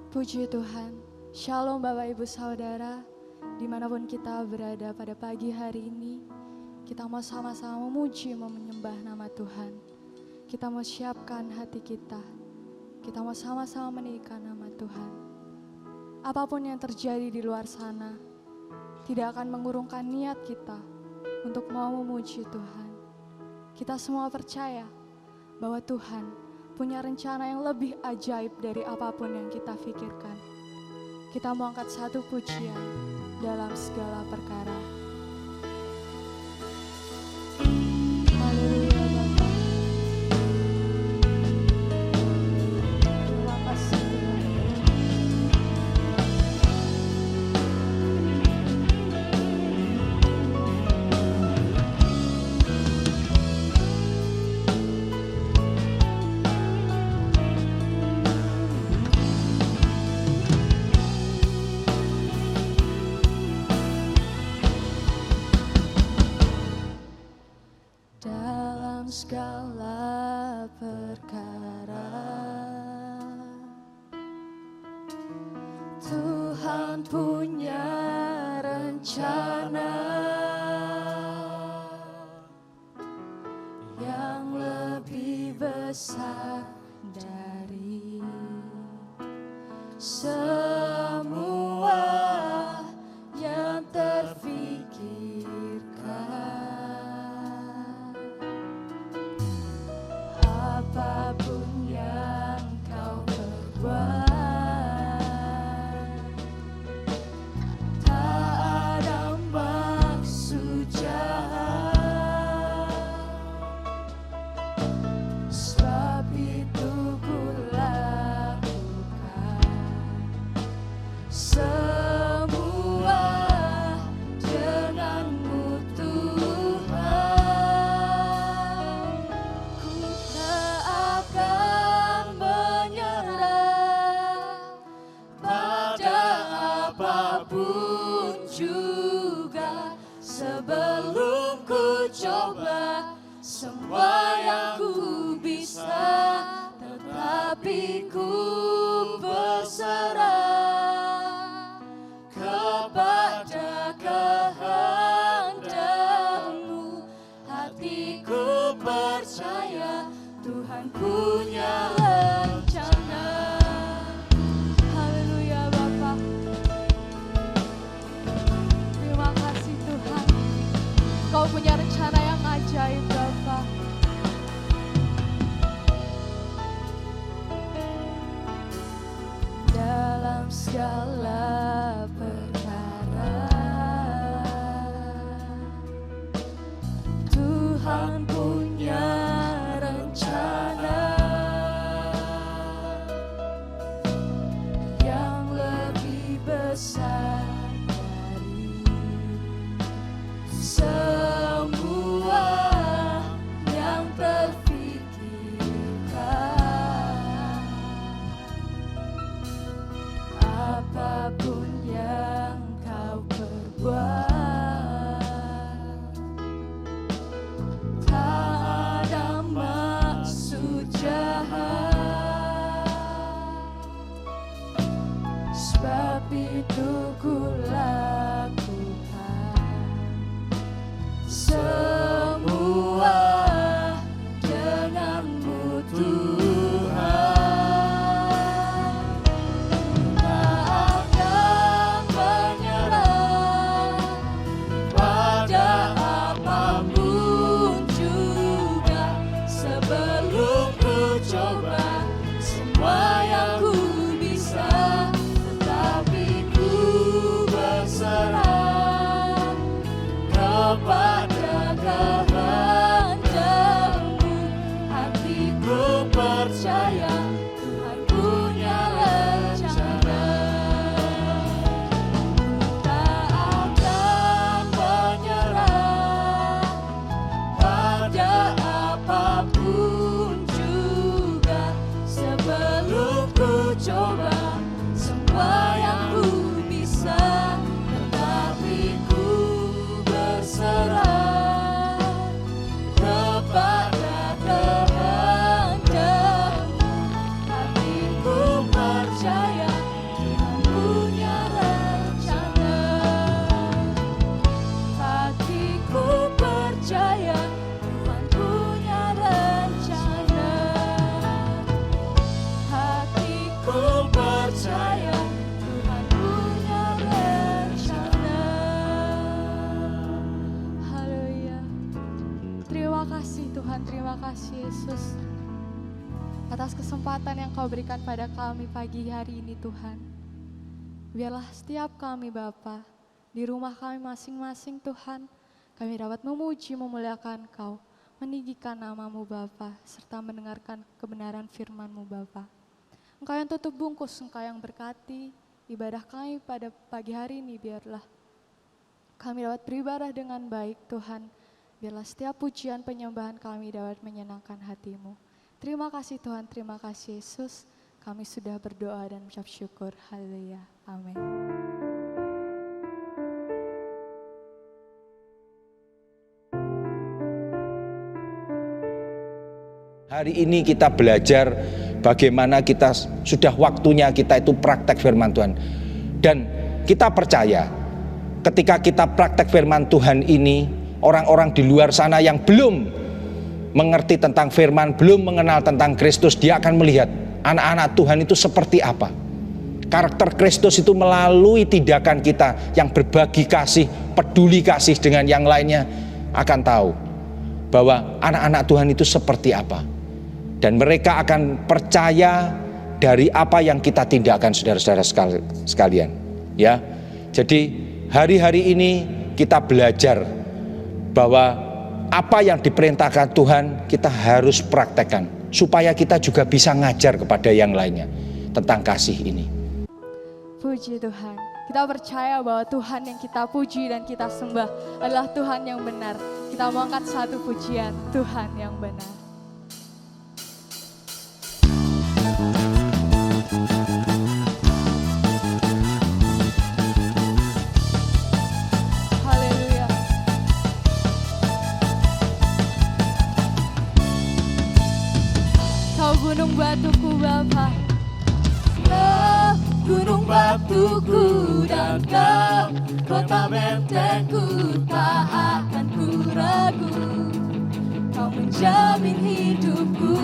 Puji Tuhan. Shalom Bapak Ibu Saudara, dimanapun kita berada pada pagi hari ini, kita mau sama-sama memuji, menyembah nama Tuhan. Kita mau siapkan hati kita mau sama-sama meninggikan nama Tuhan. Apapun yang terjadi di luar sana, tidak akan mengurungkan niat kita untuk mau memuji Tuhan. Kita semua percaya bahwa Tuhan punya rencana yang lebih ajaib dari apapun yang kita pikirkan. Kita mau angkat satu pujian dalam segala perkara. Haleluya Bapa. Terima kasih Tuhan. Dalam segala perkara Tuhan punya rencana yang lebih besar dari semua yang terfikirkan. Apapun yang kau perbuat, tak ada maksud jahat. Sebab itu ku lakukan semua denganmu Tuhan. Ku tak akan menyerah pada apapun juga, sebelum ku coba semua yang ku bisa, tetapi ku berserah kepada kehendak-Mu. Hatiku percaya Tuhan punya rencana. Haleluya Bapa. Terima kasih Tuhan. Kau punya rencana yang ajaib Bapa. Dalam segala perkara Tuhan punya rencana yang lebih besar dari semua yang terfikirkan. Apapun yang kau perbuat, tak ada maksud jahat. Sebab itu ku lakukan semua denganmu Tuhan. Tak akan menyerah pada apapun juga, sebelum ku coba semua yang ku bisa, tetapi ku berserah kepada terima kasih Yesus atas kesempatan yang Kau berikan pada kami pagi hari ini Tuhan. Biarlah setiap kami Bapa di rumah kami masing-masing Tuhan, kami dapat memuji memuliakan Kau, meninggikan nama-Mu Bapa, serta mendengarkan kebenaran firman-Mu Bapa. Engkau yang tutup bungkus, Engkau yang berkati ibadah kami pada pagi hari ini, biarlah kami dapat beribadah dengan baik Tuhan. Biarlah setiap pujian penyembahan kami dapat menyenangkan hati-Mu. Terima kasih Tuhan, terima kasih Yesus. Kami sudah berdoa dan mengucap syukur. Haleluya. Amin. Hari ini kita belajar bagaimana kita sudah waktunya kita itu praktek firman Tuhan. Dan kita percaya ketika kita praktek firman Tuhan ini, orang-orang di luar sana yang belum mengerti tentang firman, belum mengenal tentang Kristus, dia akan melihat anak-anak Tuhan itu seperti apa. Karakter Kristus itu melalui tindakan kita yang berbagi kasih, peduli kasih dengan yang lainnya, akan tahu bahwa anak-anak Tuhan itu seperti apa. Dan mereka akan percaya dari apa yang kita tindakan, saudara-saudara sekalian. Ya, jadi hari-hari ini kita belajar bahwa apa yang diperintahkan Tuhan kita harus praktekkan supaya kita juga bisa ngajar kepada yang lainnya tentang kasih ini. Puji Tuhan. Kita percaya bahwa Tuhan yang kita puji dan kita sembah adalah Tuhan yang benar. Kita mau angkat satu pujian, Tuhan yang benar. Gunung batuku Bapa, Kau gunung batuku dan Kau kota bentengku, tak akan ku ragu. Kau menjamin hidupku,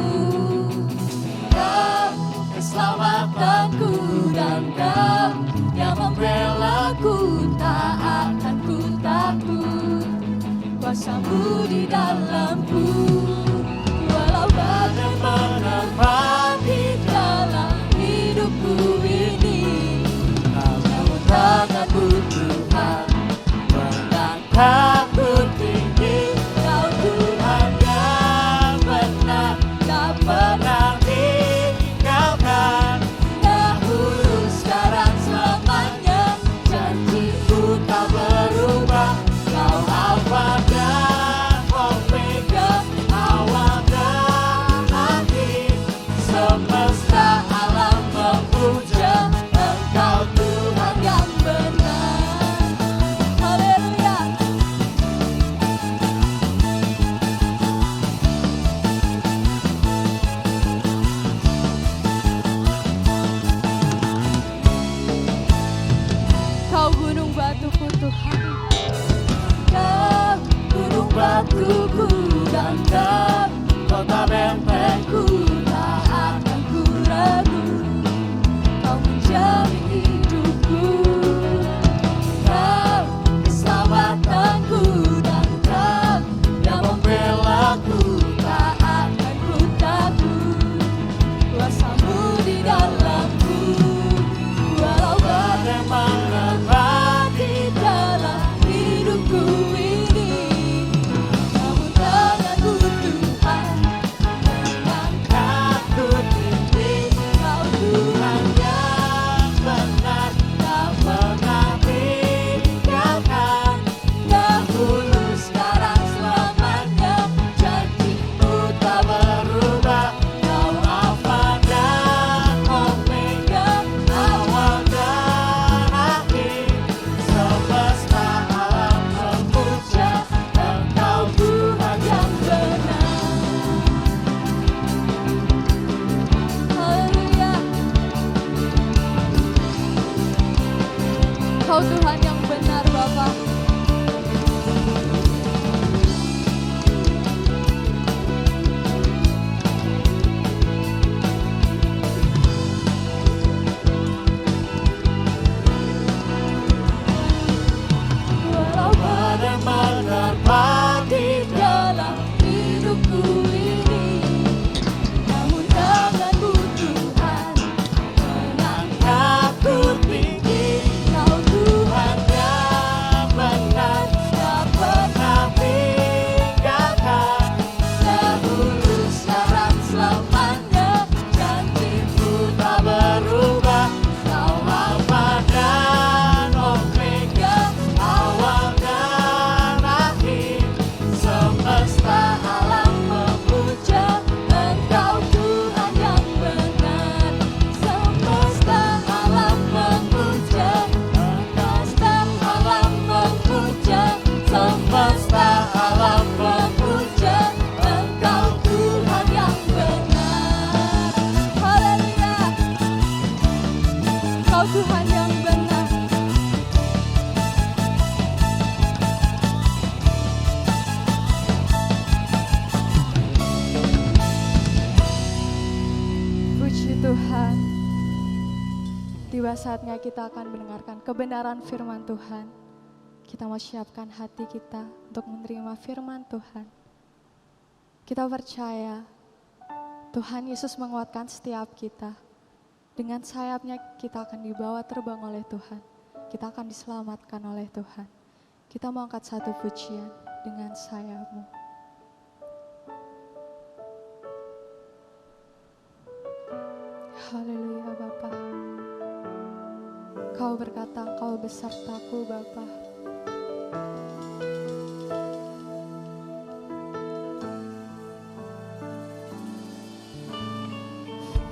Kau keselamatanku dan Kau yang membelaku, tak akan ku takut. Kuasa-Mu di dalamku. Walau bagaimana di dalam hidupku ini, namun tanganmu Tuhan mengangkatku tinggi. Kau Tuhan yang benar, tak pernah tinggalkan. Dahulu, sekarang, selamanya, janji-Mu tak berubah. Kau Alfa dan Omega, awal dan akhir. Semesta alam memuja Engkau Tuhan yang benar. Haleluya. Kau gunung batuku Tuhan, Kau gunung batuku dan Kau kota bentengku, tak akan ku ragu. Kau menjamin hidupku, Kau keselamatanku dan Kau yang membelaku, tak akan ku takut. Kuasa-Mu di dalamku. Walau bagaimana di dalam hidupku ini, namun tanganmu Tuhan mengangkatku tinggi. Kau Tuhan yang benar, tak pernah tinggalkan. Dahulu, sekarang, selamanya, janji-Mu tak berubah. Kau Alfa dan Omega, awal dan akhir. Semesta alam memuja Engkau Tuhan yang benar. Haleluya. Kau Tuhan yang benar Bapa. Walau bagaimana di dalam hidupku ini, Tiba saatnya kita akan mendengarkan kebenaran firman Tuhan. Kita mau siapkan hati kita untuk menerima firman Tuhan. Kita percaya Tuhan Yesus menguatkan setiap kita. Dengan sayapnya kita akan dibawa terbang oleh Tuhan. Kita akan diselamatkan oleh Tuhan. Kita mau angkat satu pujian dengan sayapmu. Haleluya Bapa. Kau berkata Engkau besertaku Bapa.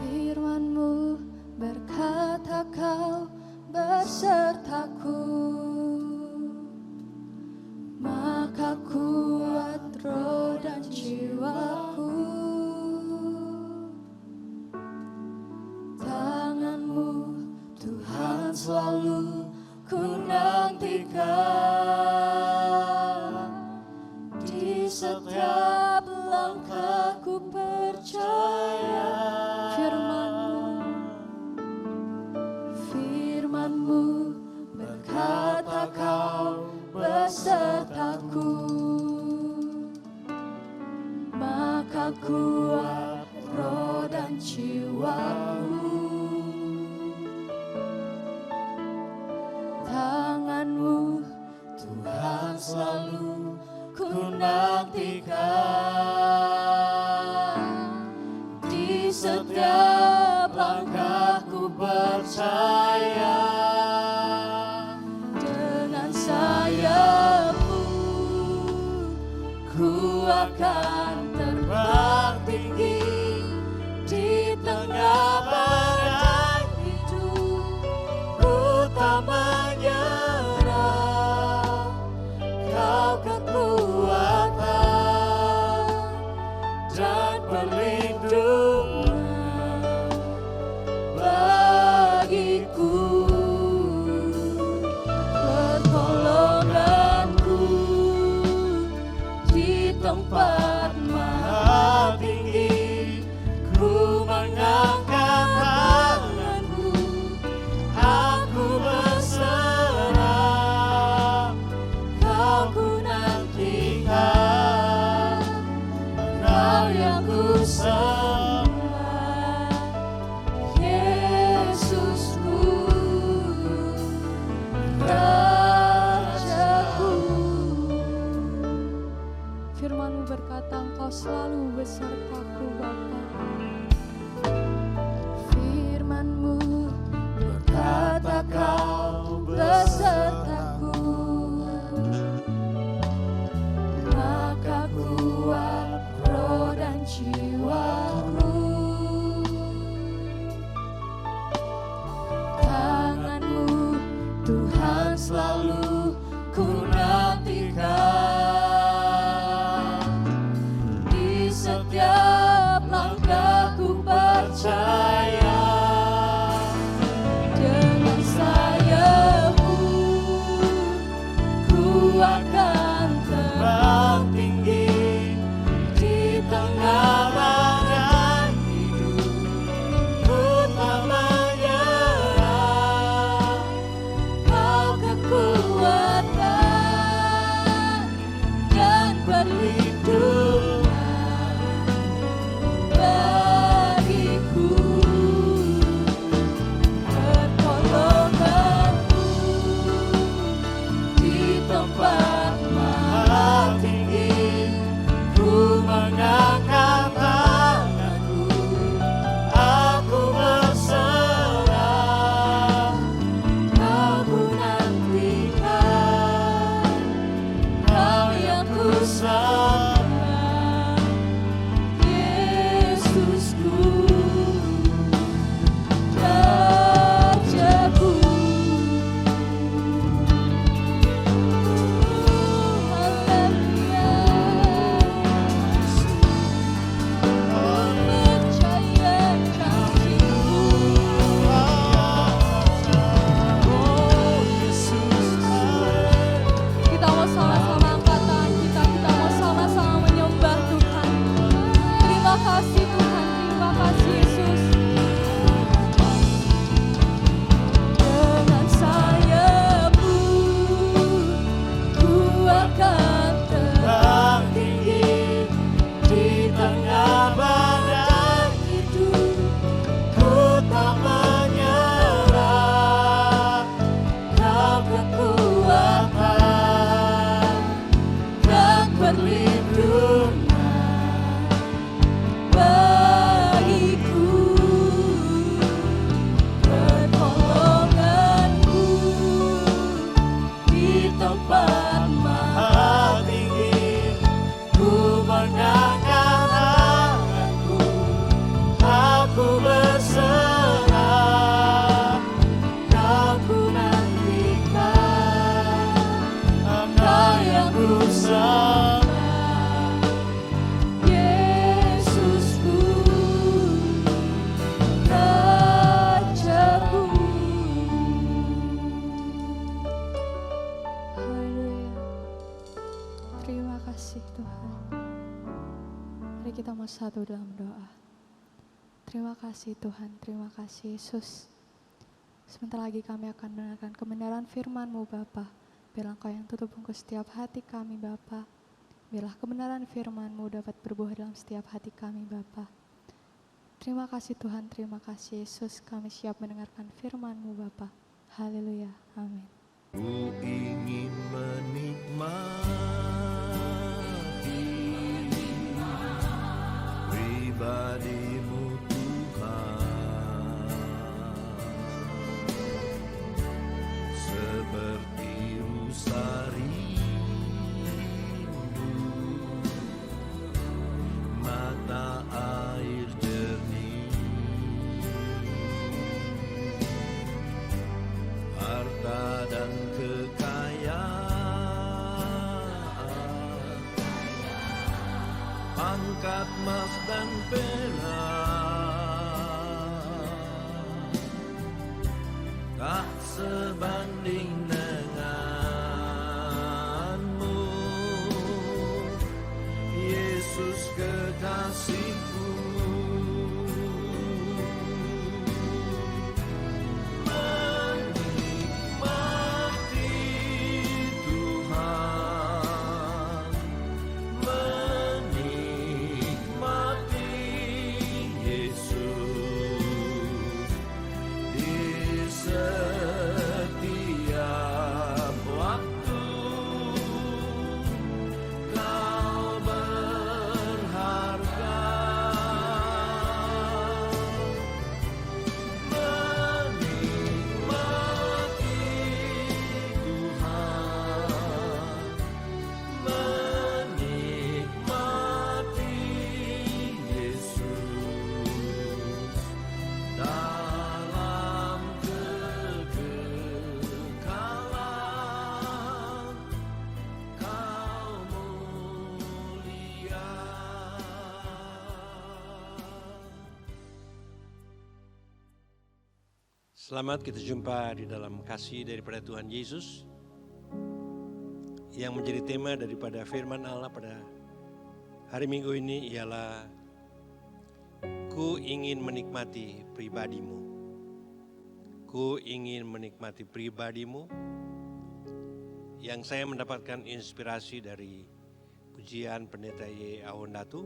Firman-Mu berkata Kau besertaku, maka kuat roh dan jiwaku. Tangan-Mu Tuhan selalu ku nantikan, di setiap langkahku percaya. Firman-Mu berkata Kau besertaku, maka kuat roh dan jiwaku. Tangan-Mu Tuhan selalu ku nantikan, di setiap langkahku percaya. Dengan sayap-Mu ku akan terbang tinggi di tengah badai hidup. Ku tak menyerah, Kau kekuatan dan perlindungan bagiku. Pertolonganku di tempat maha tinggi. Ku mengangkat tanganku, aku berserah. Kau ku nantikan, Kau yang ku sembah, Yesusku, Rajaku. Firman-Mu berkata Engkau selalu besertaku Bapa. Firman-Mu berkata Kau besertaku, maka kuat roh dan jiwaku. Tangan-Mu Tuhan selalu ku nantikan, di setiap langkahku percaya. Dengan sayap-Mu ku akan terbang tinggi di tengah badai hidup. Ku tak menyerah, Kau kekuatan satu dalam doa. Terima kasih Tuhan, terima kasih Yesus. Sebentar lagi kami akan mendengarkan kebenaran firman-Mu Bapa. Biarlah Engkau yang tutup bungkus setiap hati kami Bapa. Biarlah kebenaran firman-Mu dapat berbuah dalam setiap hati kami Bapa. Terima kasih Tuhan, terima kasih Yesus. Kami siap mendengarkan firman-Mu Bapa. Haleluya, amin. Ku ingin menikmati pribadi-Mu Tuhan, seperti rusa rindu mata air jernih, harta dan kekayaan, pangkat emas dan perak, tak sebanding denganmu, Yesus kekasihku. Selamat kita jumpa di dalam kasih daripada Tuhan Yesus yang menjadi tema daripada firman Allah pada hari Minggu ini ialah Ku ingin menikmati pribadi-Mu. Ku ingin menikmati pribadi-Mu. Yang saya mendapatkan inspirasi dari pujian Pendeta Y. Awondatu.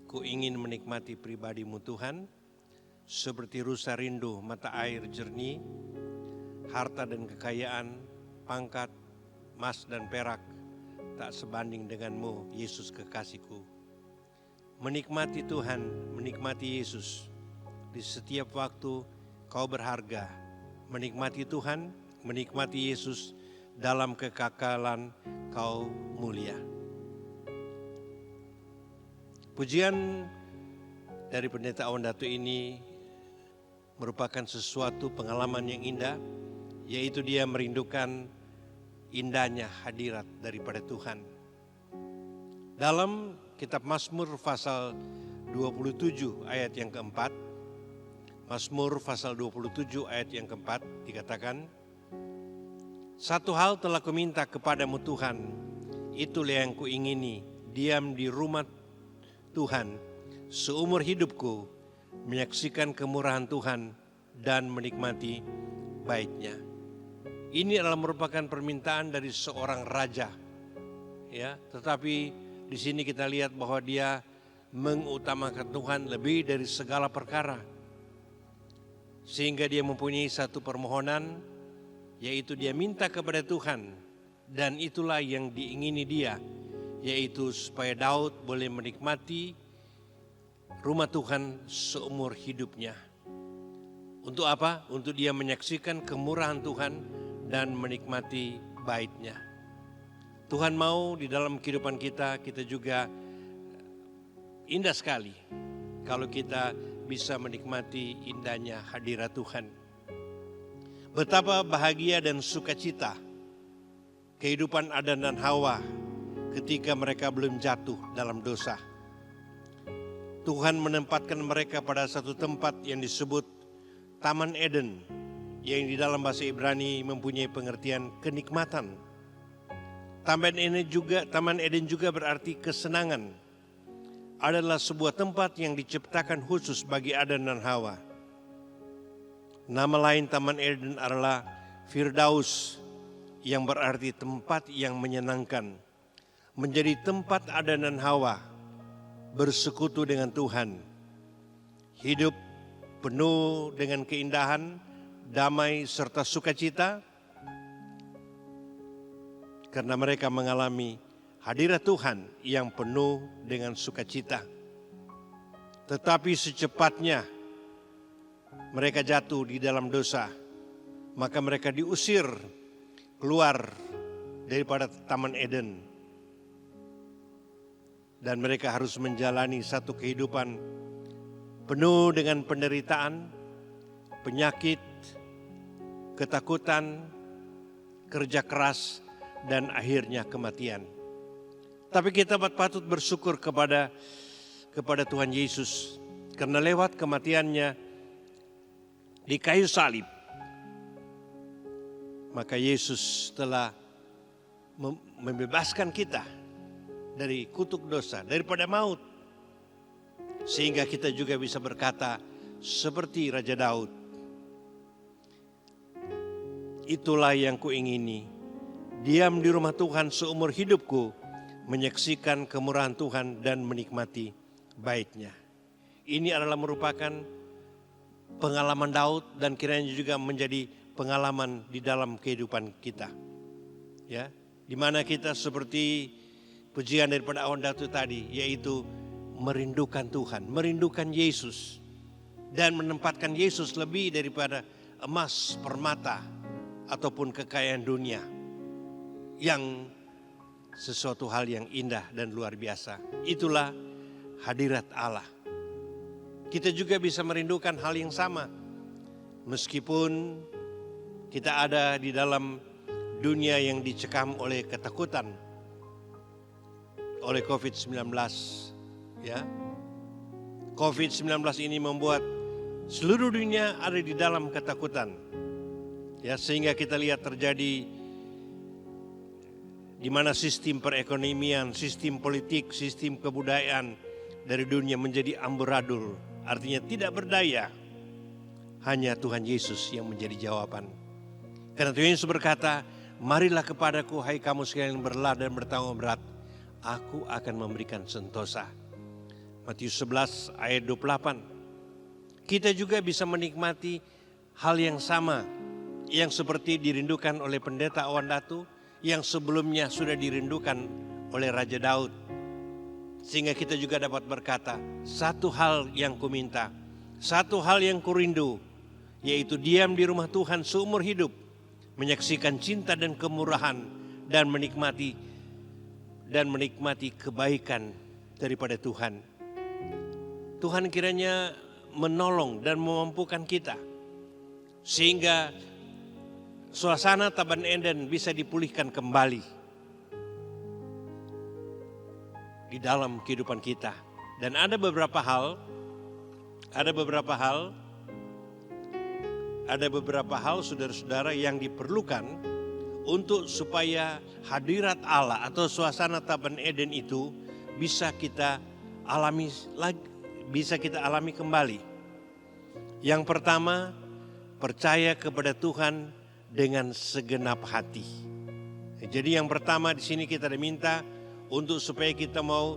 Ku ingin menikmati pribadi-Mu Tuhan, seperti rusa rindu mata air jernih, harta dan kekayaan, pangkat, emas dan perak, tak sebanding denganmu, Yesus kekasihku. Menikmati Tuhan, menikmati Yesus, di setiap waktu kau berharga. Menikmati Tuhan, menikmati Yesus, dalam kekekalan kau mulia. Pujian dari Pendeta Awondatu ini merupakan sesuatu pengalaman yang indah, yaitu dia merindukan indahnya hadirat daripada Tuhan. Dalam kitab Mazmur pasal 27 ayat yang keempat, Mazmur pasal 27 ayat yang keempat dikatakan, satu hal telah kuminta kepadamu Tuhan, itulah yang kuingini, diam di rumah Tuhan seumur hidupku, menyaksikan kemurahan Tuhan dan menikmati baiknya. Ini adalah merupakan permintaan dari seorang raja, ya. Tetapi di sini kita lihat bahwa dia mengutamakan Tuhan lebih dari segala perkara, sehingga dia mempunyai satu permohonan, yaitu dia minta kepada Tuhan, dan itulah yang diingini dia, yaitu supaya Daud boleh menikmati rumah Tuhan seumur hidupnya. Untuk apa? Untuk dia menyaksikan kemurahan Tuhan dan menikmati baitnya. Tuhan mau di dalam kehidupan kita juga indah sekali kalau kita bisa menikmati indahnya hadirat Tuhan. Betapa bahagia dan sukacita kehidupan Adam dan Hawa ketika mereka belum jatuh dalam dosa. Tuhan menempatkan mereka pada satu tempat yang disebut Taman Eden, yang di dalam bahasa Ibrani mempunyai pengertian kenikmatan. Taman Eden juga berarti kesenangan adalah sebuah tempat yang diciptakan khusus bagi Adam dan Hawa. Nama lain Taman Eden adalah Firdaus, yang berarti tempat yang menyenangkan. Menjadi tempat Adam dan Hawa bersekutu dengan Tuhan. Hidup penuh dengan keindahan, damai serta sukacita. Karena mereka mengalami hadirat Tuhan yang penuh dengan sukacita. Tetapi secepatnya mereka jatuh di dalam dosa, maka mereka diusir keluar daripada Taman Eden. Dan mereka harus menjalani satu kehidupan penuh dengan penderitaan, penyakit, ketakutan, kerja keras, dan akhirnya kematian. Tapi kita patut bersyukur kepada Tuhan Yesus, karena lewat kematiannya di kayu salib, maka Yesus telah membebaskan kita dari kutuk dosa, daripada maut. Sehingga kita juga bisa berkata seperti Raja Daud, itulah yang kuingini, diam di rumah Tuhan seumur hidupku, menyaksikan kemurahan Tuhan dan menikmati baiknya. Ini adalah merupakan pengalaman Daud dan kiranya juga menjadi pengalaman di dalam kehidupan kita. Ya, di mana kita seperti pujian daripada Awan Datu tadi, yaitu merindukan Tuhan, merindukan Yesus, dan menempatkan Yesus lebih daripada emas, permata, ataupun kekayaan dunia, yang sesuatu hal yang indah dan luar biasa. Itulah hadirat Allah. Kita juga bisa merindukan hal yang sama, meskipun kita ada di dalam dunia yang dicekam oleh ketakutan, oleh COVID-19. Ya, COVID-19 ini membuat seluruh dunia ada di dalam ketakutan. Ya, sehingga kita lihat terjadi di mana sistem perekonomian, sistem politik, sistem kebudayaan dari dunia menjadi amburadul, artinya tidak berdaya. Hanya Tuhan Yesus yang menjadi jawaban. Karena Tuhan Yesus berkata, marilah kepadaku hai kamu sekalian yang berlelah dan bertanggung berat, aku akan memberikan sentosa. Matius 11 ayat 28. Kita juga bisa menikmati hal yang sama yang seperti dirindukan oleh pendeta Awan Datu, yang sebelumnya sudah dirindukan oleh Raja Daud. Sehingga kita juga dapat berkata, satu hal yang kuminta, satu hal yang kurindu, yaitu diam di rumah Tuhan seumur hidup, menyaksikan cinta dan kemurahan, dan menikmati kebaikan daripada Tuhan. Tuhan kiranya menolong dan memampukan kita, sehingga suasana Taman Eden bisa dipulihkan kembali di dalam kehidupan kita. Dan ada beberapa hal saudara-saudara yang diperlukan untuk supaya hadirat Allah atau suasana Taman Eden itu bisa kita alami kembali. Yang pertama, percaya kepada Tuhan dengan segenap hati. Jadi yang pertama di sini kita diminta untuk supaya kita mau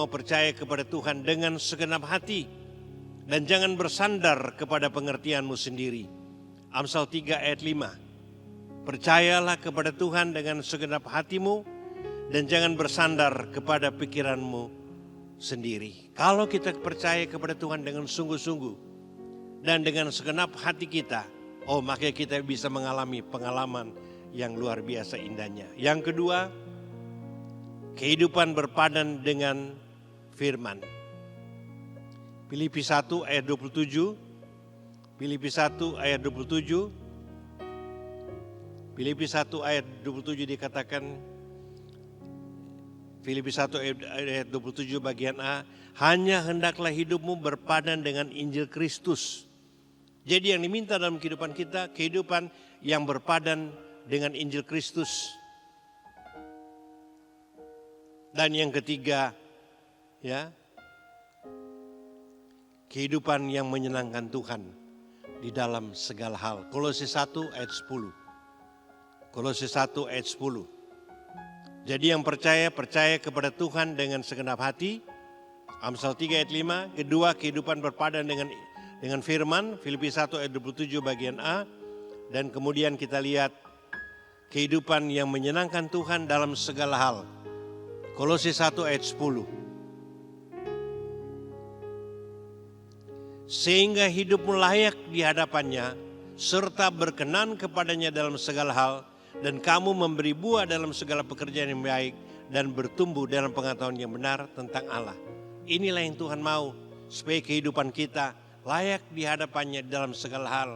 percaya kepada Tuhan dengan segenap hati dan jangan bersandar kepada pengertianmu sendiri. Amsal 3 ayat 5. Percayalah kepada Tuhan dengan segenap hatimu dan jangan bersandar kepada pikiranmu sendiri. Kalau kita percaya kepada Tuhan dengan sungguh-sungguh dan dengan segenap hati kita, maka kita bisa mengalami pengalaman yang luar biasa indahnya. Yang kedua, kehidupan berpadan dengan firman. Filipi 1 ayat 27. Filipi 1 ayat 27. Filipi 1 ayat 27 dikatakan, Filipi 1 ayat 27 bagian A, hanya hendaklah hidupmu berpadan dengan Injil Kristus. Jadi yang diminta dalam kehidupan kita, kehidupan yang berpadan dengan Injil Kristus. Dan yang ketiga, ya, kehidupan yang menyenangkan Tuhan di dalam segala hal. Kolose 1 ayat 10. Kolose 1 ayat 10. Jadi yang percaya kepada Tuhan dengan segenap hati. Amsal 3 ayat 5. Kedua, kehidupan berpadan dengan firman. Filipi 1 ayat 27 bagian A. Dan kemudian kita lihat kehidupan yang menyenangkan Tuhan dalam segala hal. Kolose 1 ayat 10. Sehingga hidupmu layak di hadapannya, serta berkenan kepadanya dalam segala hal, dan kamu memberi buah dalam segala pekerjaan yang baik, dan bertumbuh dalam pengetahuan yang benar tentang Allah. Inilah yang Tuhan mau, supaya kehidupan kita layak di hadapannya dalam segala hal.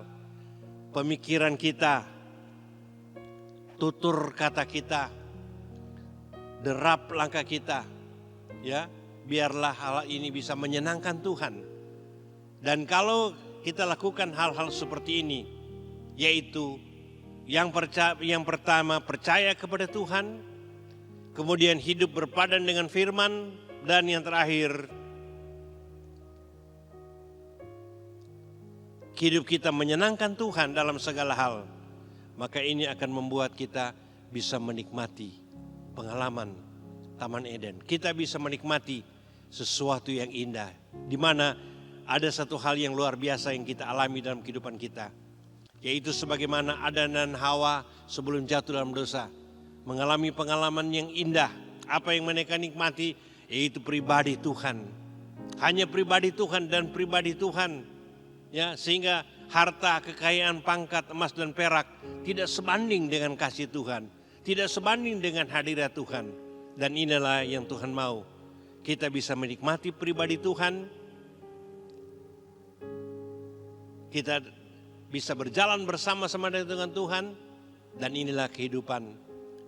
Pemikiran kita, tutur kata kita, derap langkah kita, ya, biarlah hal ini bisa menyenangkan Tuhan. Dan kalau kita lakukan hal-hal seperti ini, yaitu yang pertama percaya kepada Tuhan, kemudian hidup berpadan dengan firman, dan yang terakhir hidup kita menyenangkan Tuhan dalam segala hal, maka ini akan membuat kita bisa menikmati pengalaman Taman Eden. Kita bisa menikmati sesuatu yang indah, di mana ada satu hal yang luar biasa yang kita alami dalam kehidupan kita, yaitu sebagaimana Adam dan Hawa sebelum jatuh dalam dosa mengalami pengalaman yang indah. Apa yang mereka nikmati yaitu pribadi Tuhan, hanya pribadi Tuhan dan pribadi Tuhan, ya, sehingga harta, kekayaan, pangkat, emas dan perak tidak sebanding dengan kasih Tuhan, tidak sebanding dengan hadirat Tuhan. Dan inilah yang Tuhan mau, kita bisa menikmati pribadi Tuhan, kita bisa berjalan bersama-sama dengan Tuhan, dan inilah kehidupan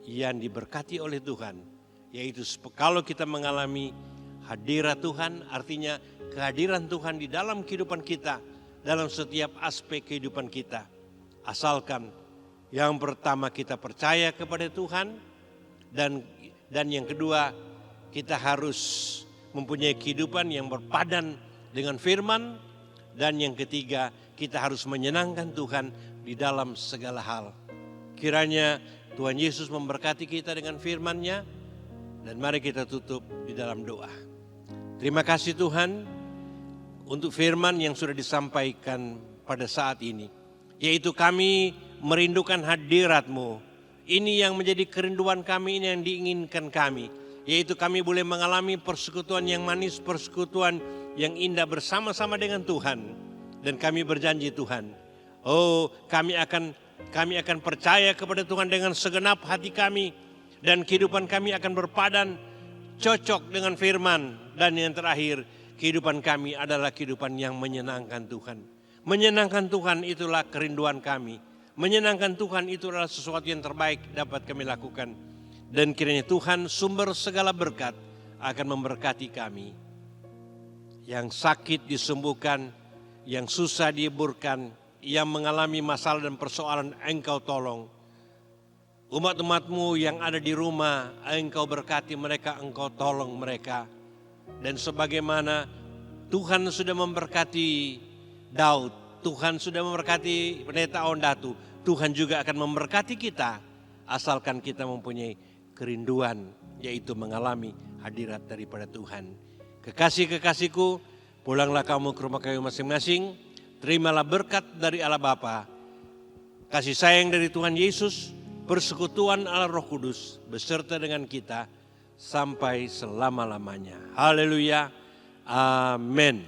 yang diberkati oleh Tuhan. Yaitu kalau kita mengalami hadirat Tuhan, artinya kehadiran Tuhan di dalam kehidupan kita, dalam setiap aspek kehidupan kita. Asalkan yang pertama kita percaya kepada Tuhan, dan yang kedua kita harus mempunyai kehidupan yang berpadan dengan firman, dan yang ketiga kita harus menyenangkan Tuhan di dalam segala hal. Kiranya Tuhan Yesus memberkati kita dengan firman-Nya. Dan mari kita tutup di dalam doa. Terima kasih Tuhan untuk firman yang sudah disampaikan pada saat ini. Yaitu kami merindukan hadirat-Mu. Ini yang menjadi kerinduan kami, ini yang diinginkan kami. Yaitu kami boleh mengalami persekutuan yang manis, persekutuan yang indah bersama-sama dengan Tuhan. Dan kami berjanji Tuhan, kami akan percaya kepada Tuhan dengan segenap hati kami. Dan kehidupan kami akan berpadan cocok dengan firman. Dan yang terakhir, kehidupan kami adalah kehidupan yang menyenangkan Tuhan. Menyenangkan Tuhan itulah kerinduan kami. Menyenangkan Tuhan itu adalah sesuatu yang terbaik dapat kami lakukan. Dan kiranya Tuhan sumber segala berkat akan memberkati kami. Yang sakit disembuhkan, yang susah dihiburkan, yang mengalami masalah dan persoalan Engkau tolong. Umat-umat-Mu yang ada di rumah, Engkau berkati mereka, Engkau tolong mereka. Dan sebagaimana Tuhan sudah memberkati Daud, Tuhan sudah memberkati Pendeta Ondatu, Tuhan juga akan memberkati kita, asalkan kita mempunyai kerinduan, yaitu mengalami hadirat daripada Tuhan. Kekasih-kekasihku, pulanglah kamu ke rumah kamu masing-masing, terimalah berkat dari Allah Bapa, kasih sayang dari Tuhan Yesus, persekutuan Allah Roh Kudus beserta dengan kita sampai selama-lamanya. Haleluya. Amin.